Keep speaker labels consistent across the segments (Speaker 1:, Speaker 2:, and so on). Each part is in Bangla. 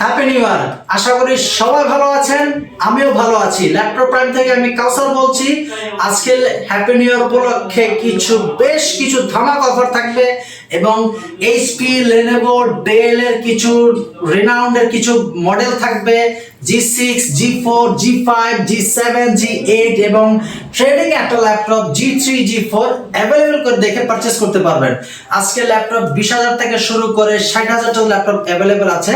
Speaker 1: Happy new year. আশা করি সবাই ভালো আছেন, আমিও ভালো আছি। ল্যাপটপ প্রাইম থেকে আমি কাউসার বলছি। আজকে হ্যাপি নিউ ইয়ার উপলক্ষে বেশ কিছু ধামাকা অফার থাকবে এবং এইচপি, লেনোভো, ডেল এর কিছু রিনাউন্ডের কিছু মডেল থাকবে। G6, G4, G5, G7, G8 এবং ট্রেডিং একটা ল্যাপটপ G3, G4 অ্যাভেলেবল করে দেখে পারচেজ করতে পারবেন। আজকে ল্যাপটপ 20,000 থেকে শুরু করে 60,000 টাকা ল্যাপটপ অ্যাভেলেবল আছে।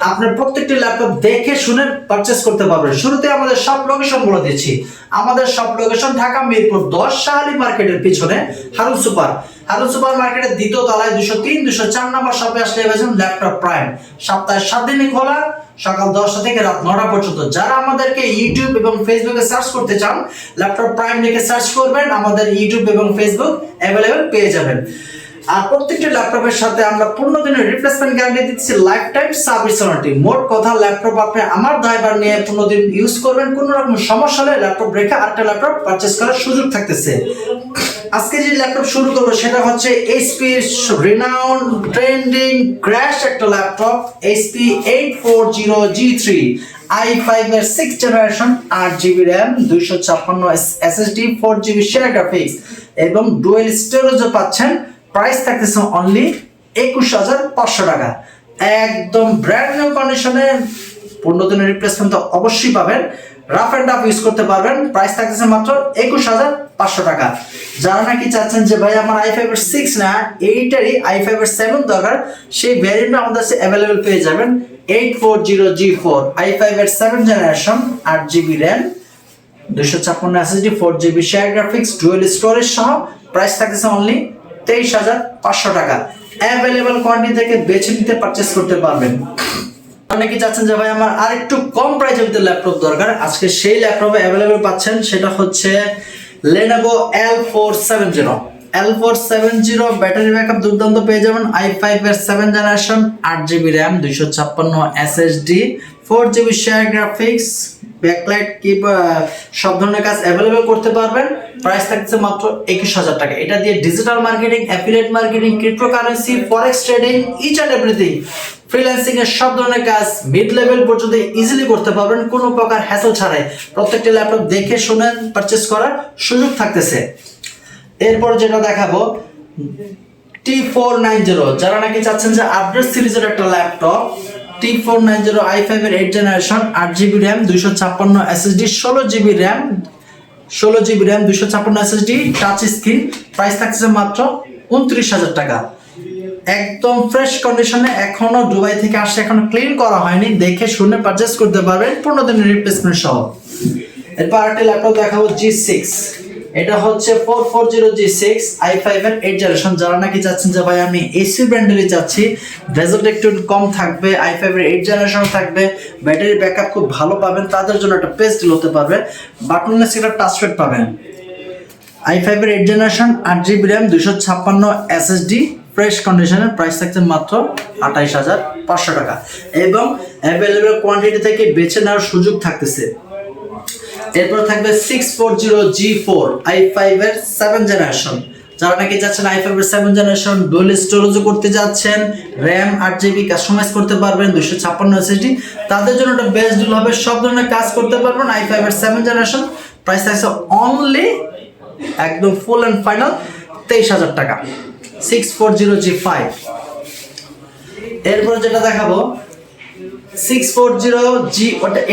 Speaker 1: আপনার প্রত্যেকটি ল্যাপটপ দেখে শুনে পারচেজ করতে পারবেন। শুরুতে আমাদের সব লোকেশন বলে দিচ্ছি। আমাদের সব লোকেশন ঢাকা মিরপুর 10 শাহালি মার্কেটের পিছনে হারুন সুপার মার্কেটের দ্বিতীয় তলায় 203, 204 নম্বর শপে আসলে পাবেন ল্যাপটপ প্রাইম। সপ্তাহে 7 দিনই খোলা, সকাল 10টা থেকে রাত 9টা পর্যন্ত। যারা আমাদেরকে ইউটিউব এবং ফেসবুকে সার্চ করতে চান, ল্যাপটপ প্রাইম লিখে সার্চ করবেন, আমাদের ইউটিউব এবং ফেসবুক অ্যাভেলেবল পেয়ে যাবেন। আর প্রত্যেকটি ল্যাপটপের সাথে আমরা 15 দিনের রিপ্লেসমেন্ট গ্যারান্টি দিচ্ছি, লাইফ টাইম সার্ভিস ওয়ারেন্টি। মোট কথা, ল্যাপটপ আপনি আমার ড্রাইভার নিয়ে 15 দিন ইউজ করবেন, কোনো রকম সমস্যা হলে ল্যাপটপ রেখে আরেকটা ল্যাপটপ পারচেজ করার সুযোগ থাকতেছে। আজকে যে ল্যাপটপ শুরু করবো সেটা হচ্ছে এইচপি রিনাউন্ড ট্রেন্ডিং ক্র্যাশ একটা ল্যাপটপ, এইচপি 840G3 i5 এর 6th generation, 8GB RAM, 256 SSD, 4GB share graphics এবং ডুয়েল স্টোরেজও পাচ্ছেন। প্রাইস থাকতেছে অনলি 21,500 টাকা। একদম ব্র্যান্ড নিউ কন্ডিশনে 15 দিনের রিপ্লেসমেন্ট তো অবশ্যই পাবেন। রাফ এন্ড টাফ ইউজ করতে পারবেন। প্রাইস থাকতেছে মাত্র 21,500 টাকা। যারা নাকি চাচ্ছেন যে ভাই আমার i5 এর 6 না, এইটারই i5 এর 7 দরকার, সেই ভ্যারিয়েন্ট আমাদের কাছে অ্যাভেলেবল পেয়ে যাবেন। 840G4 i5 এর 7 generation, 8GB RAM, 256 SSD, 4GB share graphics, dual storage সহ প্রাইস থাকতেছে অনলি 23,500 টাকা। অ্যাভেলেবল কোয়ান্টিটি থেকে বেছে নিতে পারচেজ করতে পারবেন। অনেকে চাচ্ছেন যে ভাই আমার আর একটু কম প্রাইসের ভিতরে ল্যাপটপ দরকার, আজকে সেই ল্যাপটপে অ্যাভেলেবল পাচ্ছেন। সেটা হচ্ছে Lenovo L470 ব্যাটারি ব্যাকআপ দুর্দান্ত পেয়ে যাবেন। i5 এর 7 generation, 8GB RAM, 256 SSD, 4GB share graphics, backlight কি সব ধরনের কাজ অ্যাভেলেবল করতে পারবেন। প্রাইস থাকছে মাত্র 21,000 টাকা। এটা দিয়ে digital marketing, affiliate marketing, cryptocurrency, forex trading, each and everything, freelancing এর সব ধরনের কাজ মিড লেভেল পর্যন্ত ইজিলি করতে পারবেন কোনো প্রকার হ্যাসেল ছাড়াই। প্রত্যেকটা ল্যাপটপ দেখে শুনে পারচেজ করার সুযোগ থাকতেছে। এরপর যেটা দেখাবো T490, যারা নাকি চাচ্ছেন যে আপডেট সিরিজের একটা ল্যাপটপ, T490 i5 এর 8 generation, 8GB RAM, 256 SSD, 16GB RAM, 256 SSD, touch screen. Price থাকছে মাত্র 29,000 টাকা। একদম ফ্রেশ কন্ডিশনে, এখনো দুবাই থেকে আসছে, এখনো ক্লিন করা হয়নি, দেখে শুনে পারচেজ করতে পারবেন 15 দিনের রিপ্লেসমেন্ট সহ। এরপর আরেকটা ল্যাপটপ দেখাবো G6। এটা হচ্ছে 440G6 i5 এর 8 জেনারেশন। যারা নাকি চাচ্ছেন যে ভাই আমি এসি ব্র্যান্ডেরই চাচ্ছি, রেজাল্ট একটু কম থাকবে, i5 এর 8 জেনারেশন থাকবে, ব্যাটারি ব্যাকআপ খুব ভালো পাবেন, তাদের জন্য একটা বেস্ট ডিল হতে পারবে। বাটনলেস একটা টাচপ্যাড পাবেন। i5 এর 8 generation, 8GB RAM, 256 SSD, fresh কন্ডিশনের। প্রাইস থাকছে মাত্র 28,500 টাকা এবং অ্যাভেলেবল কোয়ান্টিটি থেকে বেছে নেওয়ার সুযোগ থাকতেছে। এরপর থাকবে 640G4 i5 এর 7 জেনারেশন। যারা নাকি যাচ্ছেন i5 এর 7 জেনারেশন, ডুয়াল স্টোরেজও করতে যাচ্ছেন, RAM 8GB কাস্টমাইজ করতে পারবেন, 256 SSD, তাদের জন্য একটা বেস্ট ডিল হবে। সব ধরনের কাজ করতে পারবেন i5 এর 7 জেনারেশন। প্রাইস থাকছে অনলি একদম ফুল এন্ড ফাইনাল 23,000 টাকা। 640G5। এরপর যেটা দেখাবো 640G,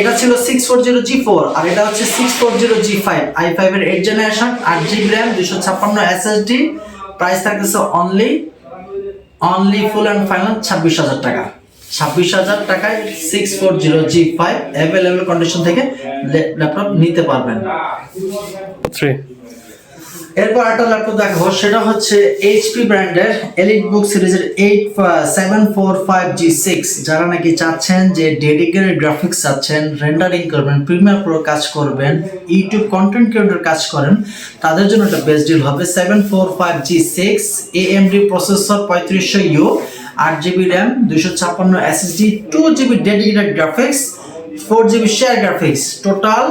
Speaker 1: এটা ছিল 640G4 আর এটা হচ্ছে 640G5 i5 এর 8 generation, 8GB RAM, 256 SSD। Price থাকতেছে অনলি ফুল এন্ড ফাইনাল 26,000 টাকা। 26,000 টাকায় 640G5 অ্যাভেলেবল কন্ডিশন থেকে ল্যাপটপ নিতে পারবেন। এরপর একটা ল্যাপটপ দেখাবো, সেটা হচ্ছে এইচপি ব্র্যান্ডের এলিটবুক সিরিজের 745G6। যারা নাকি চাচ্ছেন যে ডেডিকেটেড গ্রাফিক্স চাচ্ছেন, রেন্ডারিং করবেন, প্রিমিয়ার প্রো কাজ করবেন, ইউটিউব কন্টেন্ট ক্রিয়েটর কাজ করেন, তাদের জন্য একটা বেস্ট ডিল হবে। 745G6 AMD processor 3500U, 8GB RAM, 256 SSD, 2GB dedicated graphics, 4GB share graphics, total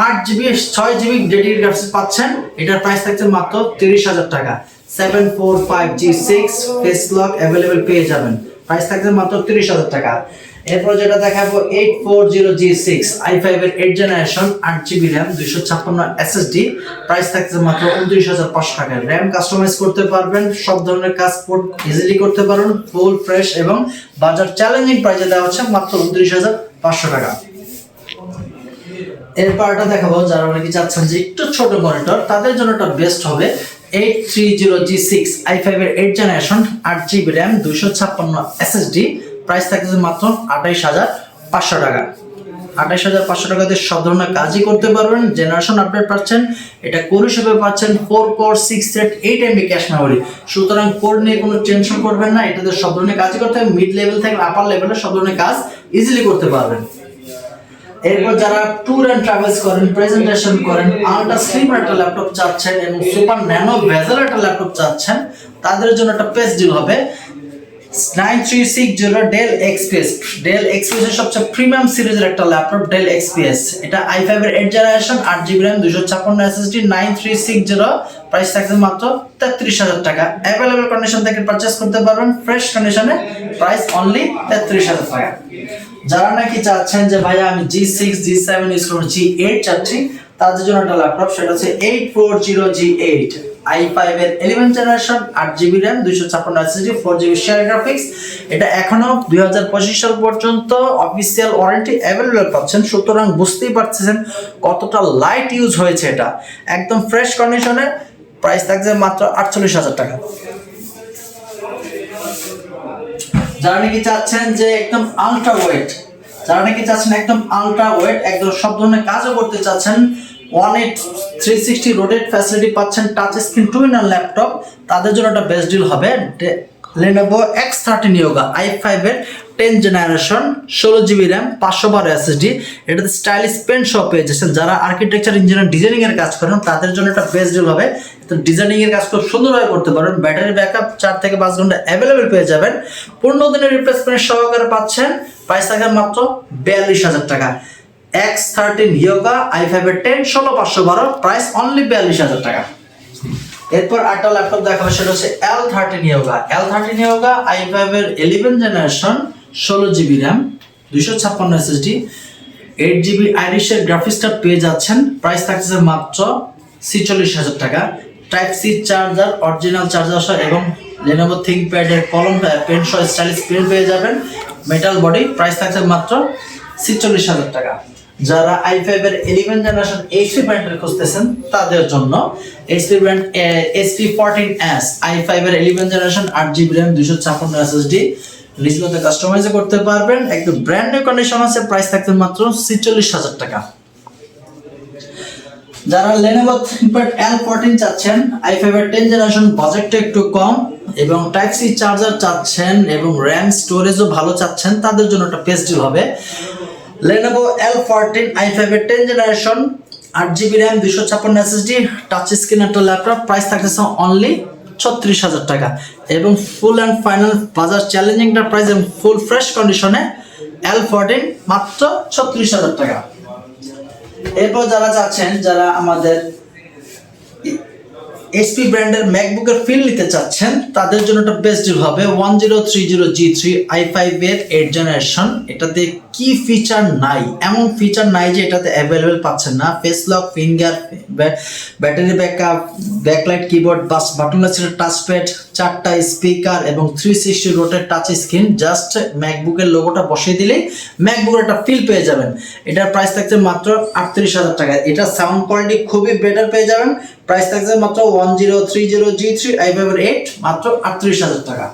Speaker 1: 8GB 6GB dedicated graphics পাচ্ছেন। এটার প্রাইস থাকছে মাত্র 30,000 টাকা। 745G6 ফেস লক অ্যাভেলেবল পেয়ে যাবেন। প্রাইস থাকছে মাত্র 30,000 টাকা। এরপর যেটা দেখাবো 840G6 i5 এর 8 generation 8GB RAM 256 SSD, price থাকছে মাত্র 29,500 টাকা। RAM কাস্টমাইজ করতে পারবেন, সব ধরনের কাজ ইজিলি করতে পারবেন, ফুল ফ্রেশ এবং বাজার চ্যালেঞ্জিং প্রাইসে দেওয়া হচ্ছে মাত্র 29,500 টাকা। এরপর এটা দেখাবো যারা অনেকে চাচ্ছেন যে একটু ছোট মনিটর, তাদের জন্য এটা বেস্ট হবে 830G6 i5 এর 8 generation 8GB RAM 256 SSD, price থাকছে মাত্র 28,500 টাকা। 28,500 টাকা দিয়ে সব ধরনের কাজই করতে পারবেন, জেনারেশন আপডেট পাচ্ছেন, এটা কোর হিসেবে পাচ্ছেন 4 core 6 thread 8MB cache memory. সুতরাং কোর নিয়ে কোনো টেনশন করবেন না, এটাতে সব ধরনের কাজই করতে হবে, মিড লেভেল থেকে আপার লেভেলে সব ধরনের কাজ ইজিলি করতে পারবেন। এরপর যারা ট্যুর এন্ড ট্রাভেলস করেন, প্রেজেন্টেশন করেন, আলট্রা স্লিম একটা ল্যাপটপ চাচ্ছেন এবং সুপার ন্যানো বেজেল একটা ল্যাপটপ চাচ্ছেন, তাদের জন্য একটা বেস্ট ডিল হবে 9360 ডেল এক্সপিএস। ডেল এক্সপিএস এর সবচেয়ে প্রিমিয়াম সিরিজের একটা ল্যাপটপ ডেল এক্সপিএস। এটা i5 এর 8 generation 8GB RAM 256 SSD 9360, price থাকছে মাত্র 33,000 টাকা। अवेलेबल কন্ডিশন থেকে পারচেজ করতে পারবেন, ফ্রেশ কন্ডিশনে, প্রাইস অনলি 33,000 টাকা। যারা নাকি চাচ্ছেন যে ভাইয়া আমি G6 G7 ইউজ করব, G8 চাচ্ছি, তাদের জন্য একটা ল্যাপটপ, সেটা হচ্ছে 840G8 i5 এর 11 generation 8GB RAM 256 SSD 4GB share graphics. এটা এখনো 2025 সাল পর্যন্ত অফিসিয়াল ওয়ারেন্টি अवेलेबल পাচ্ছেন, সুতরাং বুঝতেই পারছেন কতটা লাইট ইউজ হয়েছে। এটা একদম ফ্রেশ কন্ডিশনে, প্রাইস থাকছে মাত্র 48,000 টাকা। যারা নাকি চাচ্ছেন যে একদম আলট্রা ওয়েট, একদম সব ধরনের কাজও করতে চাচ্ছেন, 360 রোটেট ফ্যাসিলিটি পাচ্ছেন, টাচ স্ক্রিন 2-in-1 ল্যাপটপ, তাদের জন্য একটা বেস্ট ডিল হবে Lenovo X13 Yoga i5 এর 10 জেনারেশন 16GB RAM 512 SSD। এটাতে স্টাইলিশ পেন সহ পেয়ে যাচ্ছেন। যারা আর্কিটেকচার, ইঞ্জিনিয়ার, ডিজাইনিং এর কাজ করেন, তাদের জন্য একটা বেস্ট ডিল হবে। তো ডিজাইনিং এর কাজ খুব সুন্দরভাবে করতে পারবেন। ব্যাটারি ব্যাকআপ 4 থেকে 5 ঘন্টা अवेलेबल পেয়ে যাবেন। 15 দিনের রিপ্লেসমেন্ট সহকারে পাচ্ছেন। প্রাইস থাকবে মাত্র 42,000 টাকা। X13 Yoga i5 এর 10 16512, প্রাইস অনলি 42,000 টাকা। এরপর আরেকটা ল্যাপটপ দেখাবো, সেটা হচ্ছে L13 Yoga i5 এর 11 generation 16GB RAM 256 SSD 8GB Irish এর গ্রাফিক্সটা পেয়ে যাচ্ছেন। প্রাইস থাকছে মাত্র 46,000 টাকা। Type C charger, original charger সহ এবং Lenovo ThinkPad এর কলম পেন সহ স্টাইলিশ পেন পেয়ে যাবেন, মেটাল বডি। প্রাইস থাকছে মাত্র 46,000 টাকা। যারা i5 এর 11 জেনারেশন HP ব্র্যান্ডের খুঁজতেছেন, তাদের জন্য HP ব্র্যান্ড SP14S i5 এর 11 জেনারেশন 8GB RAM 256 SSD নিজেদের কাস্টমাইজ করতে পারবেন, একদম ব্র্যান্ড নিউ কন্ডিশন আছে, প্রাইস থাকছে মাত্র 46,000 টাকা। যারা Lenovo ThinkPad L14 চাচ্ছেন, i5 এর 10 জেনারেশন, বাজেটটা একটু কম এবং টাইপ সি চার্জার চাচ্ছেন এবং RAM স্টোরেজও ভালো চাচ্ছেন, তাদের জন্য একটা বেস্ট ডিল হবে Lenovo L14 i5 এর 10 generation 8GB RAM 256 SSD touch screen একটা ল্যাপটপ, প্রাইস থাকছে অনলি 36,000 টাকা এবং ফুল অ্যান্ড ফাইনাল বাজার চ্যালেঞ্জিংটা প্রাইস এবং ফুল ফ্রেশ কন্ডিশনে L14 মাত্র 36,000 টাকা। এরপর যারা চাচ্ছেন, যারা আমাদের HP ব্র্যান্ডের ম্যাকবুকের ফিল নিতে চাচ্ছেন, তাদের জন্য একটা বেস্ট ডিল হবে 1030G3 i5 এর 8 জেনারেশন। এটাতে কি ফিচার নাই, এমন ফিচার নাই যে এটাতে অ্যাভেলেবেল পাচ্ছেন না। Face lock, finger, battery backup, backlight keyboard, buttonless touchpad, 4টা স্পিকার এবং 360 রোটেট টাচ স্ক্রিন। জাস্ট ম্যাকবুকের লোগোটা বসিয়ে দিলেই ম্যাকবুকের একটা ফিল পেয়ে যাবেন। এটার প্রাইস থাকছে মাত্র 38,000 টাকা। এটা সাউন্ড কোয়ালিটি খুবই বেটার পেয়ে যাবেন। প্রাইস থাকছে মাত্র 1030G3 i5 এর 8, মাত্র 38,000 টাকা।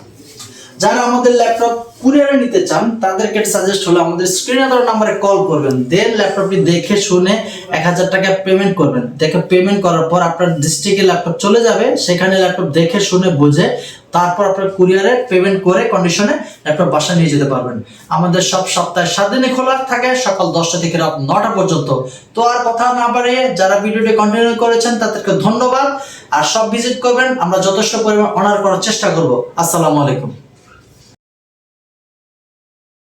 Speaker 1: যারা আমাদের ল্যাপটপ কুরিয়ারে নিতে চান, তাদেরকে সাজেস্ট হলো আমাদের স্ক্রিনে দেওয়া নম্বরে কল করবেন, দেন ল্যাপটপটি দেখে শুনে 1000 টাকা পেমেন্ট করবেন। দেখে পেমেন্ট করার পর আপনার ডিস্ট্রিক্টে ল্যাপটপ চলে যাবে, সেখানে ল্যাপটপ দেখে শুনে বুঝে তারপর আপনার কুরিয়ারে পেমেন্ট করে কন্ডিশনে ল্যাপটপ বাসায় নিয়ে যেতে পারবেন। আমাদের সব সপ্তাহে 7 দিনে খোলা থাকে, সকাল 10টা থেকে রাত 9টা পর্যন্ত। তো আর কথা না বাড়িয়ে যারা ভিডিওটি কন্টিনিউ করেছেন তাদেরকে ধন্যবাদ। আর সব ভিজিট করবেন, আমরা যথেষ্ট পরিমাণ অনার করার চেষ্টা করব। আসসালামু আলাইকুম।